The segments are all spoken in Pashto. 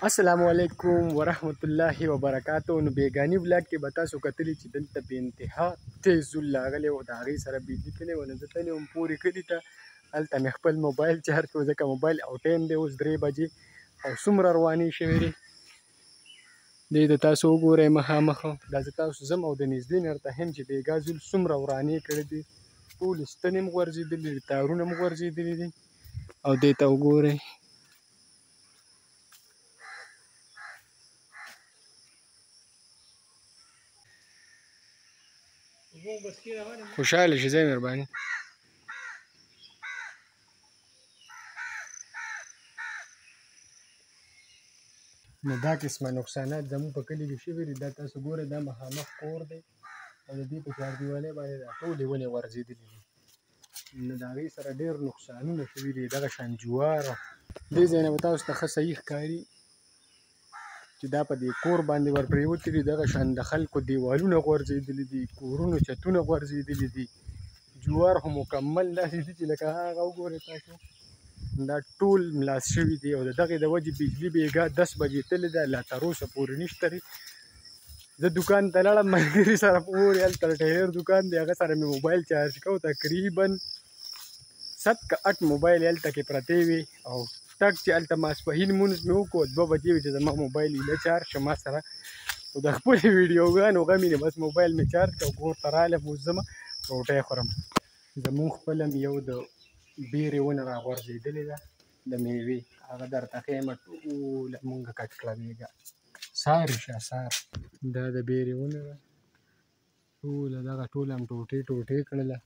السلام علیکم ورحمت الله وبرکاتو. نو بیګانی ولاګ کې به تاسو کتلی چې دلته بې انتها تیز زول لاغلی و، د هغې سره بجلي تللی وه. نو زه تللی وم پورې کلي ته، هلته مې خپل موبایل چارج کړو ځکه موبایل او ټایم دی اوس 3 بجې او څومره روانې شوې دی دې ته تاسو وګورئ مخامخ. دا زه تاسو ځم او د نږدې نه درته ښیم چې بیګا زول څومره ورانې کړې دي. ټولې ستنې هم غورځېدلي دي، تارونه هم غورځېدلي دي او دې ته وګورئ. خوشحاله شي ځای مهرباني. نو دا قسمه نقصانات زموږ په کلي کې شوي دي. دا تاسو ګورئ، دا مخامخ کور دی او د دې په چاردیوالۍ باندې دا ټولې ونې غورځېدلي دي. نو د هغې سره ډېر نقصانونه شوي دي. دغه شان جوار دې ځای نه به تاسو ته ښه صحیح ښکاري چې دا په دې کور باندې ورپرېوتي دي. دغه شان د خلکو دیوالونه غورځېدلي دي، کورونو چتونه غورځېدلي دي. جوار خو مکمل داسې دي چې لکه هغه وګورئ تاسو، دا ټول ملاس شوي دي. او د دغې د وجې بجلي بیګا 10 بجې تللې ده، لا تر اوسه پورې نشته دی. زه دکان ته لاړم ملګري سره پورې، هلته د ټایر دکان دی، هغه سره مې موبایل چارج کو. تقریبا 7 که 8 موبایل هلته کې پرتې وي او ټک چې هلته ماسپښین مونځ مې وکړو 2 بجې وې چې زما موبایل ایله چارج شه ما سره. او د خپلې ویډیوګانو غم یې بس موبایل مې چارج کړ او کور ته رالم، اوس ځمه روټۍ خورم. زمونږ خپله مې یو د بیرې ونه راغورځېدلې ده د میوې، هغه درته ښیمه، ټوله مونږ کټ کړه بیګا. ساري شه سار، دا د بیرې ونه ده، ټوله دغه ټوله هم ټوټې ټوټې کړله.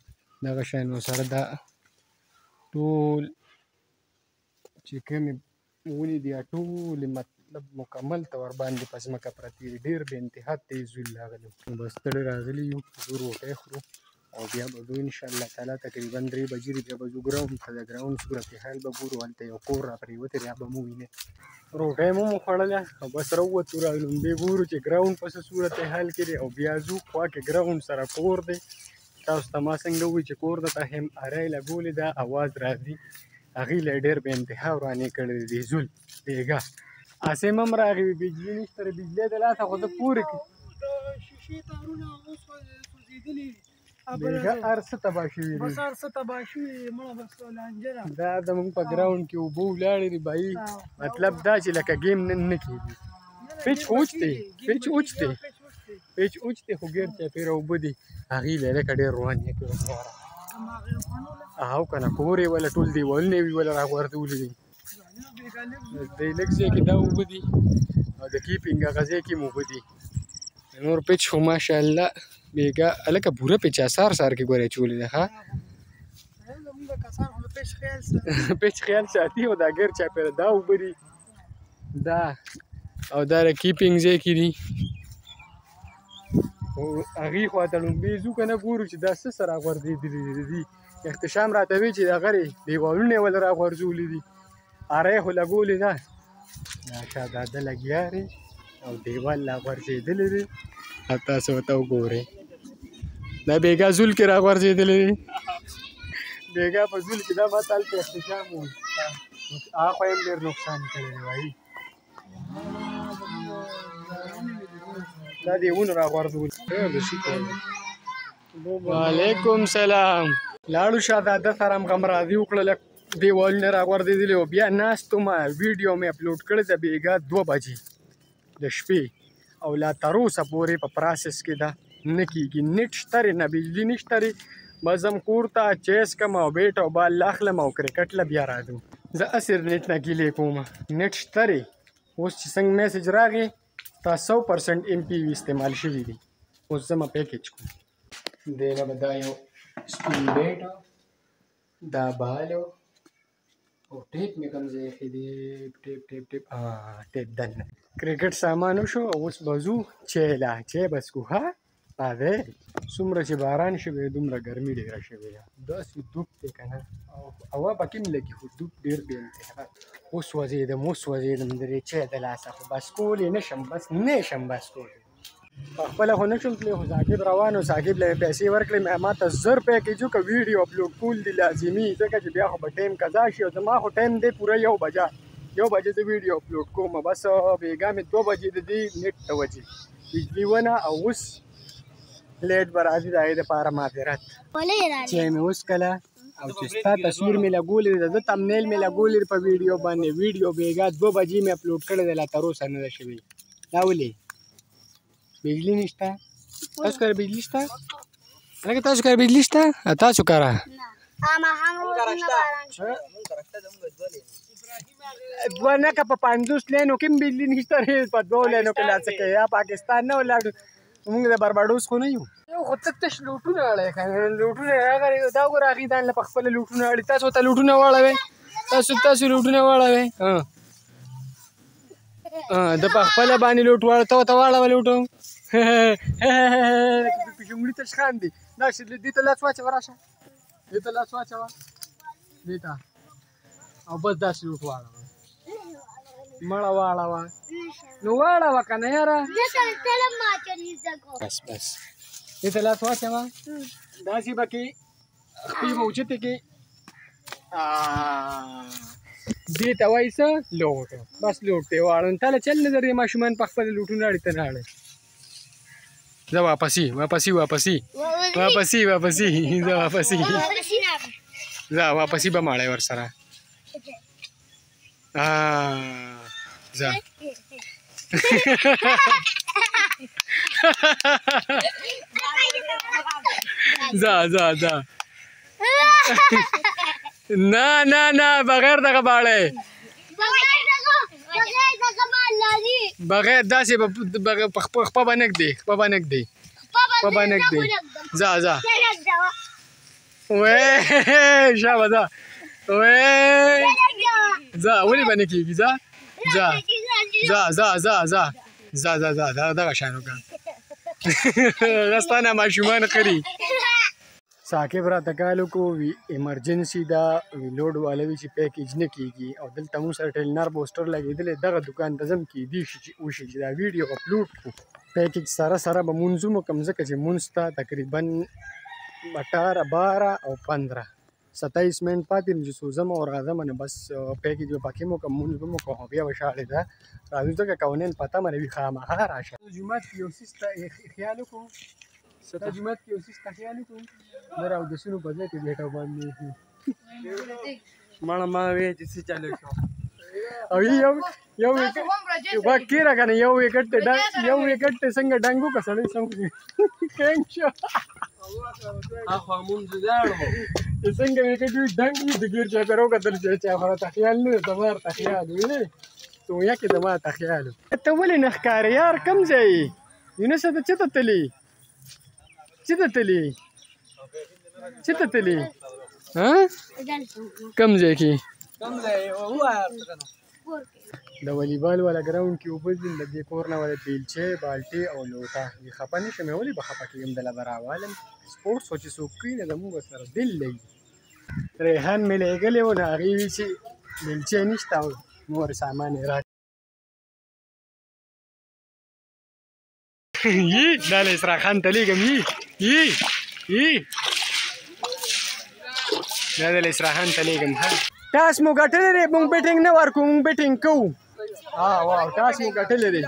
دغه شان ورسره دا ټول چې کومې ونې دي ټولې مطلب مکمل ته ورباندې په ځمکه پرتې دي. ډېر بې انتها تیز زول راغلی. بس ستړي راغلي یو، ځو روټۍ خورو او بیا به ځو انشاءالله تعالی. تقریبا 3 بجې دي، بیا به ځو ګراوند ته. د ګراوند صورت حال به ګورو، هلته یو کور راپرېوتی دی، هغه به مو وینئ. روټۍ مو خوړله او بس راووتو، را لومبې ګورو چې ګراوند په څه صورت حال کې دی او بیا ځو خوا کې ګراوند سره کور دی. تاسو ته ما څنګه ووایي چې کور درته ښیم، اری لګولې ده، اواز راځي. هغې له یې ډېر بې انتها ورانې کړې دي زول بیګا. اسیم هم راغی وي، بجلي نشته دی، بجلۍ د لاسه خو زه پورې شیشې تارونه اوس سوځېدلي بیګا هر څه تباه شوي دي. بس هر څه تباه شوي مړه بس لانجه ده. دا زموږ په ګراوند کې اوبه ولاړې دي بهي. مطلب دا چې لکه ګیم نن نه کېږي. پیچ اوچ دی، پیچ اوچ دی، پیچ اوچ دی، خو ګیر چاپېره اوبه دي. هغې له لکه ډېر روانې کړې یاره. او که نه کور یې ولا ټول دیوالونه یې ولا راغورځولي دي. د لږ ځای کې دا اوبه دي او د کیپینګ هغه ځای کې هم اوبه دي. نور پیچ خو ماشاءالله بیګا هلکه پوره پیچ سار سار کې ګورې اچولې ده. ښه پیچ خیال ساتي او دا ګیر چاپېره دا اوبه دي، دا او دا د کیپینګ ځای کې دي. او هغې خواته لومبې ځو که نه ګورو چې دا څه څه راغورځېدلي دي. احتشام راته وایي چې دغه دیوالونه یې ولې راغورځولي دي، اری خو لګولې ده. دا شاته ده لګیا دی او دیوال لا غورځېدلی دی. او تاسو ورته وګورئ، دا بیګا زول کې راغورځېدلی دی. بیګا په زول کې دا ما ته هلته احتشام و، هغه خو یې هم ډېر نقصان کړی دی وایي. دا دې ونه راغورځول. وعلیکم سلام. لاړو شاته ده سره هم غمرازي وکړله، دیوالونه راغورځېدلي او بیا ناست ومه. ویډیو مې اپلوډ کړې ده بیګا 2 بجې د شپې او لا تر اوسه پورې په پراسس کې ده، نه کېږي. نیټ شته دی، نه بجلي نشته دی. بس ځم کور ته چای څکم او بیټ او بال اخلم او کرکټ له بیا راځم. زه هسې نیټ نه ګیلې کوم، نیټ شته دی. اوس چې څنګه میسج راغی تا 100% MP استعمال شوي دي. اوس ځمه پیکیج کوم. دی نه به دا یو سپین بیټ، دا بال او ټیپ مې کوم ځای ایښی دی، ټیپ ټیپ ټیپ ټیپ دننه. کرکټ سامان وشو او اوس به ځو چای لا. چای به څکو. ښه راځئ. څومره چې باران شوی دی دومره ګرمي ډېره شوې ده، داسې دوب دی که نه، او هوا پکې هم لګي خو دوب ډېر بې انتها. اوس وځېدم د دې چای د لاسه، خو بس کولی نه شم، بس نه شم بس کولی. پخپله خو نه شم تللی، خو صاحب روان و، صاحب له مې پیسې ورکړې. ما ته 1000 پیکیج وکړه. ویډیو اپلوډ کول دي لازمي، ځکه چې بیا خو به ټایم قضا شي او زما خو ټایم دی پوره 1 بجه. 1 بجې د ویډیو اپلوډ کوم بس بیګا مې 2 بجې د دې نیټ ته وځي بجلی ونه او اوس لیټ به راځي د هغې دپاره معذرت چې مې اوس کله او چې ستا تصویر مې لګولی دی د ده تمنیل مې لګولی دی په ویډیو باندې ویډیو بیګا 2 بجې مې اپلوډ کړی دی لا تر اوسه نه ده شوې دا ولې بجلی نشته تاسو کره بجلی شته هلکه تاسو کره بجلی شته تاسو کره دوه نه که په 50 لینو کې هم بجلي نشته په 2 لینو کې لا څه کوي یا پاکستان نه ولاړو موږ د برباډوس خو نه یو یو خو ته تش لوټونه اړی که لوټونه راغلي دا وګوره هغې ځان له په خپله لوټونه اړي تاسو ورته لوټونه واړوئ تاسو لوټونه واړوئ د په خپله باندې لوټ واړه ته ورته واړوه لوټ پیشنګړي ته خاندي دا دې ته لاس واچوه راشه دې ته لاس واچوه دې ته او بس داسې لوټ واړوه مړه واړوه نو واړوه که نه یاره بس دې ته لاس واچوه داسې به کې خپې به اوچتې کې دې ته وایي څه لوټ بس لوټ دی واړه تا له چل نه درې ماشومان په خپله لوټونه اړې ته نه اړئ زه واپسي زه واپسي به ماړی ورسره ځه نه بغیر دغه باړی بغیر داسې په خپه به نږدې ځه وی شابه ځه ولې به نه کېږي ځه دغه شان وکړه غستانه ماشومان خري ثاقب راته کال وکړو وي ایمرجنسي ده وي لوډ والا وي چې پیکیج نه کېږي او دلته موږ سره ټیلنار پوسټر لګېدلی دغه دکان ته ځم کېدی شي چې وشي چې دا ویډیو اپلوډ کړو پیکیج سره به مونځ وکړم ځکه چې مونځ ته تقریبا 18 12 او 15 27 منټ پاتې چې سوځم او راځم نه بس پیکیج به پکې مو کوم مونځ به مو کوم بیا به شاړې ده راځو ځکه کونین پته مې وي خامخا راشه جومات کې یو څیز ته خیال وکړو ستا جومات کې یو څیز ته خیال وکړو نه راودسونو په ځای کې بیټه باندې مړه ما وی چې څه چلو شو او یو واکې را کنه یو وکټ څنګه ډنګو که سړی څنګه کینګ شو اخوا مونږ ځاړو څنګه وکټ ډنګ د ګیر چا کرو کتل چې خبره تخیل نه تمار تخیل ویني تو یکه دما تخیل ته ولې نه ښکارې یار کم ځای یونس ته چته تلی ها کم ځای کې د والیبال والا ګراوند کې اوبه دي د دې کور نه ولا بیلچې بالټې او لوټه یې خفه نه شم ولې به خفه کېږم دله به راوالم سپورټس خو چې څوک کوي نه زموږ سره دل لګي ریحان مې لېږلی و نو هغې وي چې بیلچې نشته او نور سامان یې را دا له اسرا خان ته لېږم دا د اسرا خان ته لېږم تاسو مو ګټلی دی مونږ بیټینګ نه ورکوو مونږ بیټینګ کوو واو تاسو مو ګټلی دی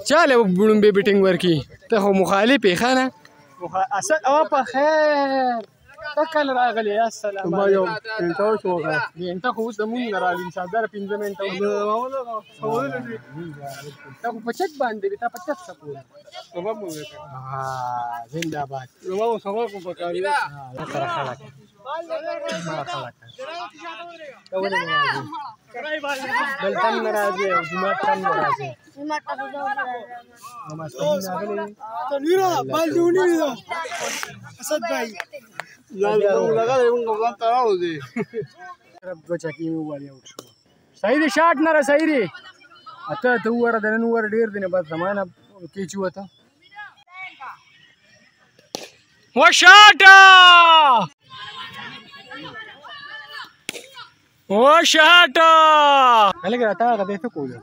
چاله بړومبې بیټینګ ورکړي ته خو مخالف یې ښه نه اسد او په خیر ته کله راغلی السلام ما یو پینټه وشوه پینټه خو اوس زمونږ نه رالي انشاءالله 15 منټه ته خو په چک باندې وي تا په چک څه کوله سبب مو وکړه زنده باد زما خو سبق مو پکار دی سره خلک ته ولې نه راځې دلته هم نه راځې او جومات ته هم نه راځې ماسپښین راغلی تنویره بالډې ونیوې ده اسد بھائی دوه چکې مې ووالې اوټ شو صحیح دی شاټ نه را صحیح دی اته وواره د نن وواره ډېر دی نه بس زمانه کېچي وته وشاټه هلکه راته هغه دی څه کولو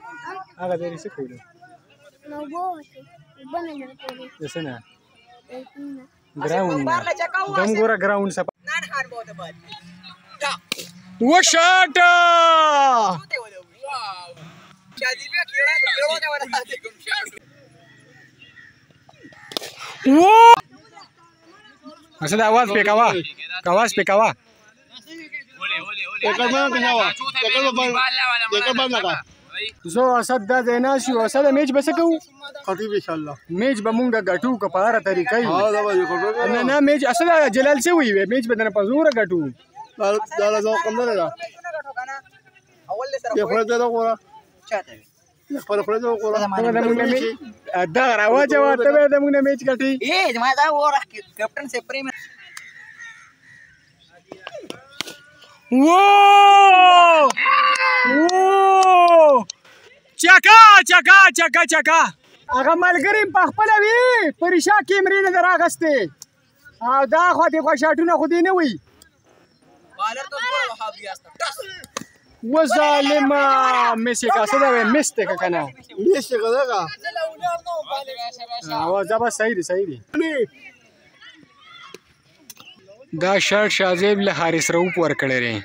هغه دی څه کولو د څه نه ګراوند دم ګوره ګراوند وشاټه اسد आवाज पे कावा आवाज पे कावा زه اسد دا دینا شو اسد میچ بس کو خطيب ان شاء الله میچ به مونږه غټو که په هر طریقې نه نه میچ اسد جلال څه وی میچ بدنه په زور غټو دا زو کم نه ده اول سره په خپل ځای وګوره چاته خپل ځای وګوره دا مونږه میچ دا راواجه واته دا مونږه میچ غټي ما دا وره کیپټن سے پریم Whoa! Whoa! چکا چکا چکا چکا هغه ملګری په خپل وی پریشا کیمرې نه راغسته او دا خو دې خو شاټونه خو دې نه وي بالر تو وهابي است و ظالما مسی کا څه دا مسته کنه میشه کداګه او زبا صحیح دی صحیح دی دا شرط شازیب له حارس روپ ور کړی ری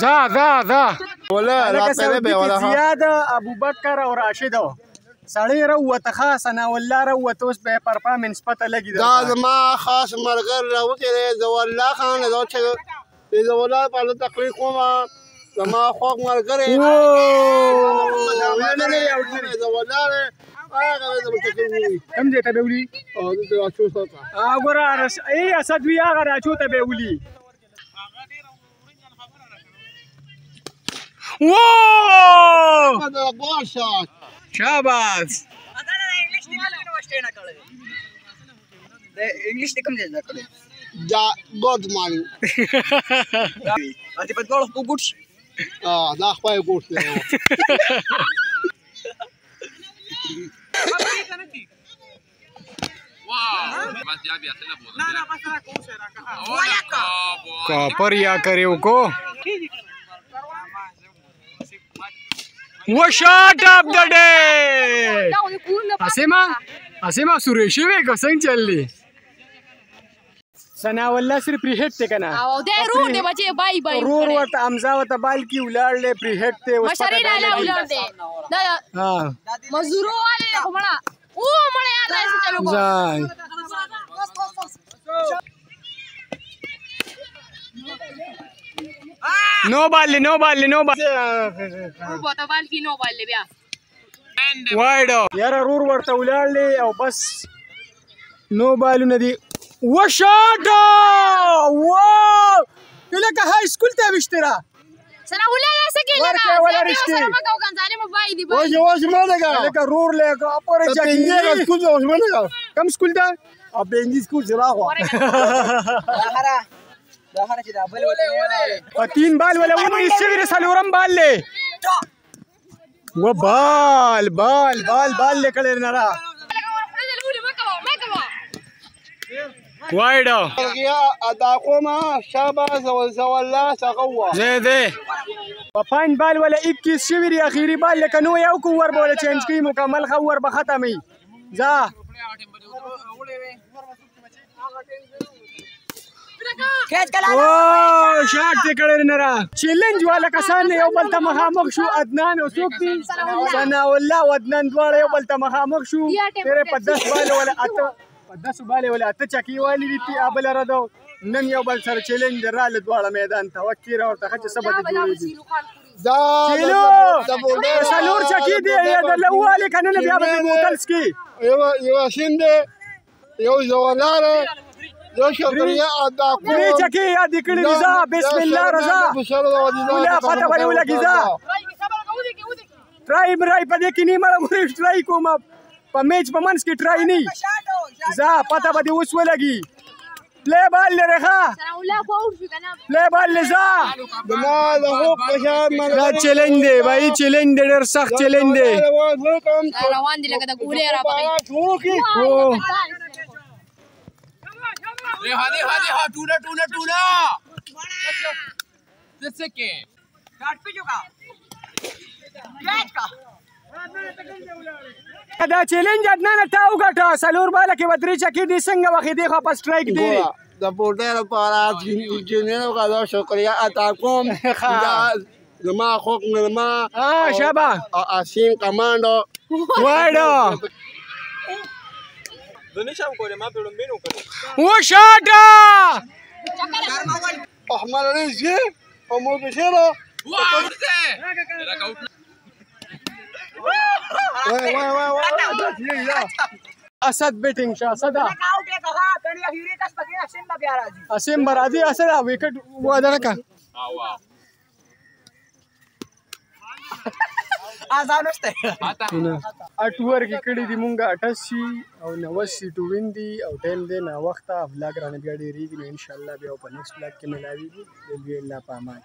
ذا ولا راته به ولا زیاد ابو بکر او راشد سړی روته خاصنا والله روته اوس به پرفارمنس پته لګی دا زما خاص مرګر راوته زو الله خان زو چې زو الله په تقریر کوم زما خو مرګر زو الله کم دې ته به ولي او د راچو سره وګوره ای اسد وی هغه راچو ته به ولي وو دا ګول شاټ شاباش انګلیش کوم ځای کړل دا ګود مارنینګ اته په ګول کو ګوټ دا خپل ګوټ कॉपर या करे को वो शॉट ऑफ द डे असीमा सुरेशी वे को संग चल ली सना वल्ला सिर्फ प्री हिट थे कना او ده رور دي بچي باي باي رور ورته امزا وته بال کی ولار له پری هټ ته مشري لاله ولار دي دا ها مزدورو والے کومړه او مړه یاد راځي چلو کو ځای نو بال بوته بال کی نو بال بیا وایډ یاره رور ورته ولار له او بس نو بالونه دي وشاټ واو لکه های سکول ته وشترا سره ولاله سکیلا سره مګو کان ظالم بای دی بای واش ما لگا لکه رور له اپر جاکی سکول ته واش ما لگا کم سکول ته اب انګلیس سکول زرا خو دا هر چې دا بل او 3 بال ولا ونی سویر سلورم بال له و بال لیکل نه را وایډ یا ادا کوما شاباش زو الله سقوا زیده په 5 بال ولا 21 شویری اخیری بال لکه نو یو کو ور بوله چینج کی مکمل خور به ختمي ځه او شاټ کړه نه را چیلنج والا کسان یو بل ته مخامخ شو عدنان او څوک دي ثنا الله ودنان دواړه یو بل ته مخامخ شو تیرې په 10 بال ولا اته په 10 بال ولا اته چکی والی دي په ابل را دو نن یو بل سره چیلنج رااله دواړه میدان ته وکیر او ته چې سبد جوړیږي دا سلور چکی دی د لواله کنه بیا به موتلس کی یو شینده یو زوالاره یو شکریا ادا کو پری چکی یاد کړی رضا بسم الله رضا ولا پته ولا ولګیزا ټرای برای په دې کې نیمه غوړې ټرای کوم په میچ په منځ کې ټرای نه ځا پته به اوس ولګي پلی بال لري ښه پلی بال لزا دما له هو پشان دا چیلنج دی بھائی چیلنج دی ډېر سخت چیلنج دی روان دي لکه د ګولې را پغی ها ټونا دسکه کاټ په جو کا کاټ کا دا چیلنج عدنان ته وګټه سلور بالا کې ودرې چکی دي څنګه وخت دی خو په سټرایک دی سپورټر لپاره جنینو غواړم شکریا ادا کوم دا زما خوږ مېلمه شابه اسیم کمانډو واړه زه نشم کولی ما پرې لومبې نه وکړم وشاټه احمد علي زی او مو بشیرو اسد بیټینګ شه اسدا اسیم برادي اسد وکټ واده کا آزانوسته اټور کې کړي دي مونږه 88 او 90 ټو وین دي او ټیم دی نا وخت افلاګ رانه بیا ډیریږي ان شاء الله بیا په نیکسټ بلاګ کې ملاويږي الله پامان